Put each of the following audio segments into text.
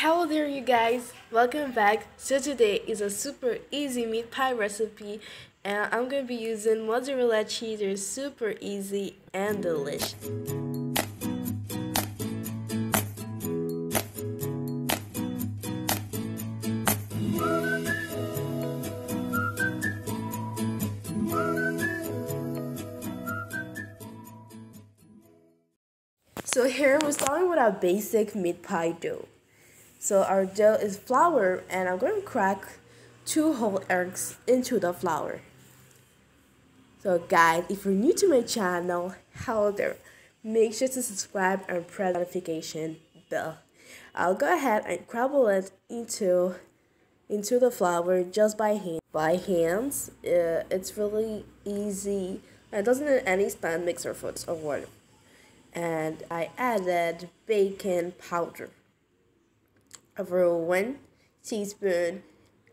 Hello there you guys, welcome back. So today is a super easy meat pie recipe and I'm going to be using mozzarella cheese. It's super easy and delicious. So here we're starting with our basic meat pie dough. So our dough is flour and I'm going to crack 2 whole eggs into the flour. So guys, if you're new to my channel, hello there. Make sure to subscribe and press the notification bell. I'll go ahead and crumble it into the flour just by hand. By hands, it's really easy. It doesn't need any stand mixer foods or water. And I added baking powder over 1 teaspoon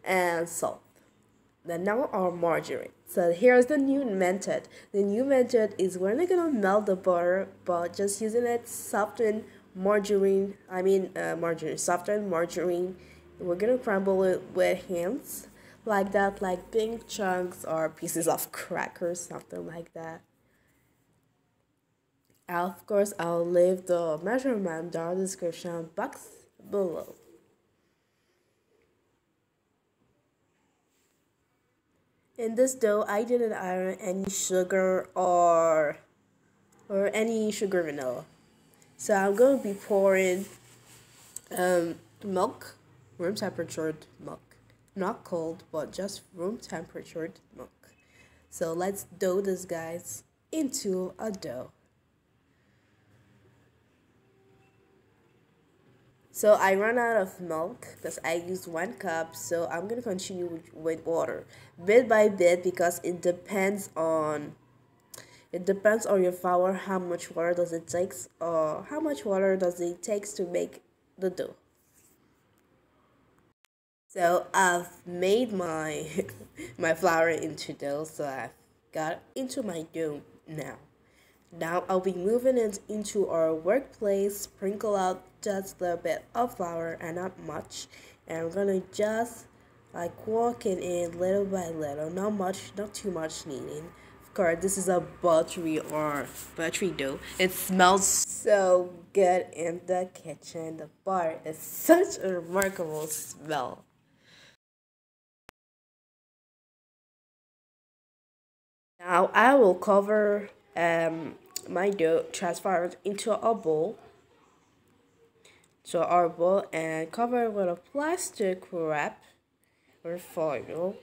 and salt. Then now our margarine. So here's the new method. The new method is we're not gonna melt the butter, but just using it softened margarine. Softened margarine. We're gonna crumble it with hands like that, like big chunks or pieces of crackers, something like that. Of course, I'll leave the measurement down in the description box below. In this dough, I didn't add any sugar or any sugar vanilla. So I'm going to be pouring milk, room temperatured milk. Not cold, but just room temperatured milk. So let's dough this, guys, into a dough. So I ran out of milk because I used 1 cup, so I'm going to continue with water bit by bit because it depends on your flour, how much water does it take, or how much water does it take to make the dough. So I've made my my flour into dough, so I've got into my dough now. Now I'll be moving it into our workplace, sprinkle out just a little bit of flour and not much. And I'm gonna just like work it in little by little, not much, not too much kneading. Of course, this is a buttery dough. It smells so good in the kitchen. The bar is such a remarkable smell. Now I will cover my dough, transfer it into a bowl. So our bowl and cover it with a plastic wrap or foil,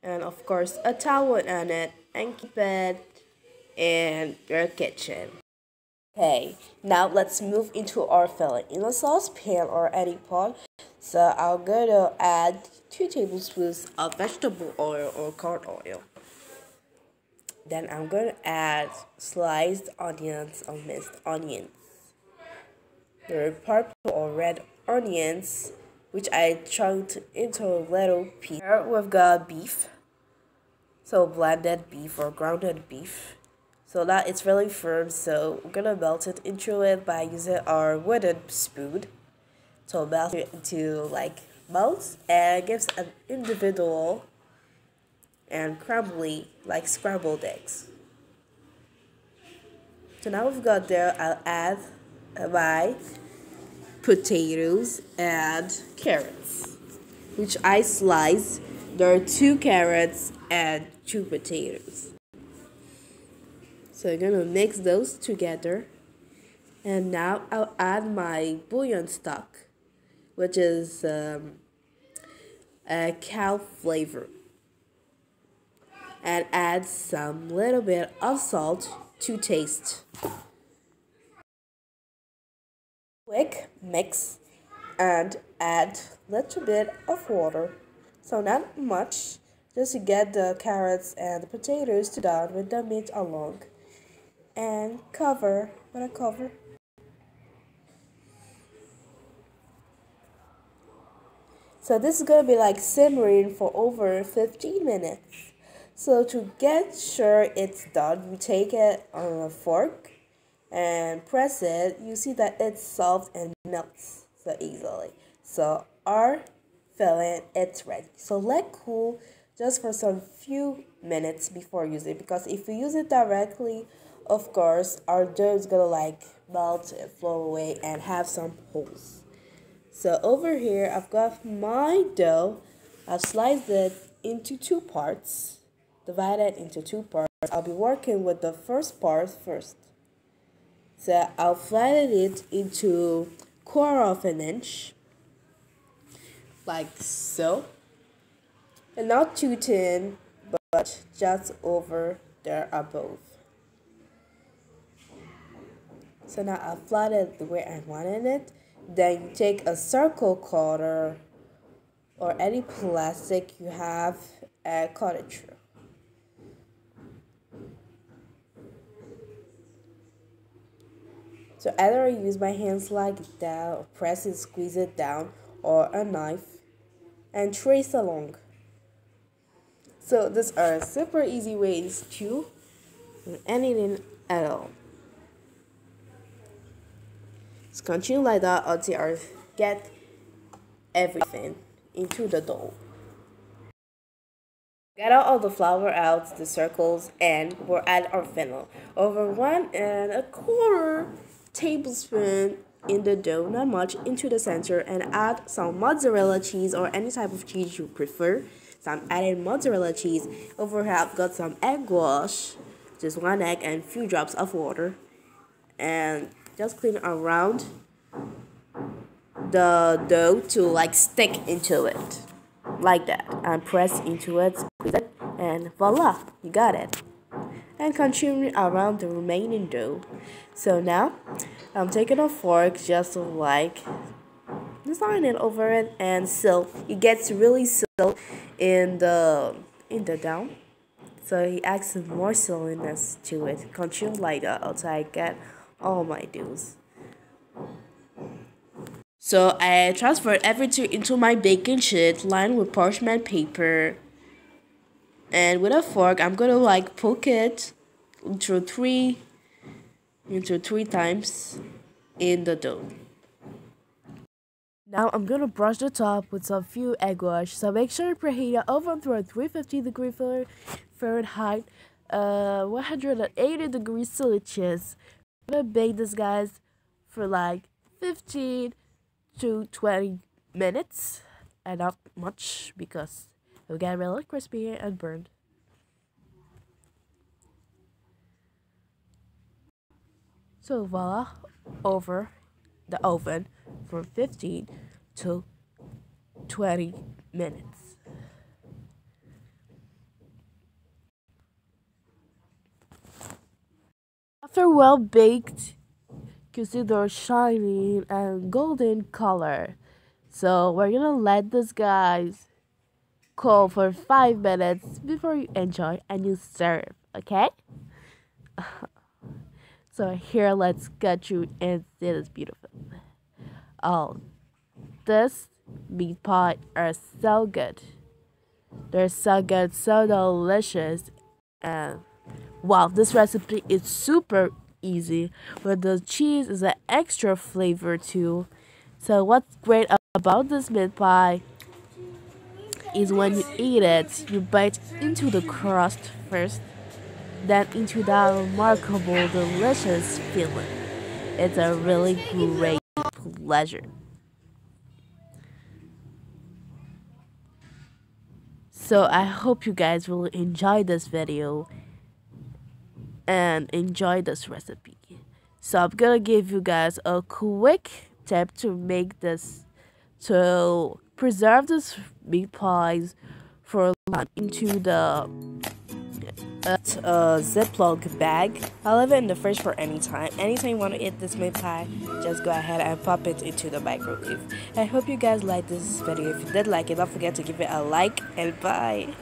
and of course a towel on it, and keep it in your kitchen. Okay, now let's move into our filling in a saucepan or any pot. So I'm gonna add 2 tablespoons of vegetable oil or corn oil. Then I'm going to add sliced onions or minced onions. There are purple or red onions, which I chunked into a little piece. Here we've got beef, so blended beef or grounded beef. So that it's really firm, so we're going to melt it into it by using our wooden spoon. So melt it into like melts and gives an individual and crumbly like scrambled eggs. So now we've got there, I'll add my potatoes and carrots, which I sliced. There are 2 carrots and 2 potatoes. So I'm gonna mix those together, and now I'll add my bouillon stock, which is a cow flavor, and add some little bit of salt to taste. Quick mix and add little bit of water, so not much, just to get the carrots and the potatoes to done with the meat along, and cover with a cover. So this is gonna be like simmering for over 15 minutes. So to get sure it's done, you take it on a fork and press it. You see that it's soft and melts so easily. So our filling it's ready. So let cool just for some few minutes before using it, because if we use it directly, of course our dough is gonna like melt and flow away and have some holes. So over here I've got my dough. I've sliced it into two parts, divided into two parts. I'll be working with the first part first. So I'll flatten it into 1/4 inch, like so, and not too thin, but just over there above. So now I'll flatten it the way I wanted it. Then you take a circle cutter or any plastic you have and cut it through. So either I use my hands like that, or press and squeeze it down, or a knife and trace along. So these are super easy ways to do anything at all. Just continue like that until I get everything into the dough. Get out all the flour out, the circles, and we'll add our fennel. Over 1 1/4 tablespoon in the dough, not much, into the center, and add some mozzarella cheese or any type of cheese you prefer. So I'm adding mozzarella cheese. Over here I've got some egg wash, just 1 egg and few drops of water, and just clean around the dough to like stick into it like that, and press into it, squeeze it, and voila, you got it. And continue around the remaining dough. So now I'm taking a fork just to like design it over it, and so it gets really sealed in the dough, so it adds more silliness to it. Continue like that until I get all my doughs. So I transferred everything into my baking sheet lined with parchment paper, and with a fork I'm gonna like poke it into three times in the dough. Now I'm gonna brush the top with some few egg wash. So make sure you preheat your oven through a 350-degree Fahrenheit, 180 degrees Celsius. I'm gonna bake this, guys, for like 15 to 20 minutes, and not much because it'll get really crispy and burned. So voila, over the oven for 15 to 20 minutes. After well baked, you see they're shining and golden color. So we're gonna let this guys cool for 5 minutes before you enjoy and you serve, okay? So here, let's get you and see this beautiful. Oh, this meat pie are so good. They're so good, so delicious, and wow, this recipe is super easy, but the cheese is an extra flavor too. So what's great about this meat pie is when you eat it, you bite into the crust first, then into that remarkable, delicious feeling. It's a really great pleasure. So I hope you guys will enjoy this video and enjoy this recipe. So I'm gonna give you guys a quick tip to make this, to preserve this meat pies for into the Ziploc bag. I'll leave it in the fridge for any time. Anytime you want to eat this meat pie, just go ahead and pop it into the microwave. I hope you guys liked this video. If you did like it, don't forget to give it a like, and bye.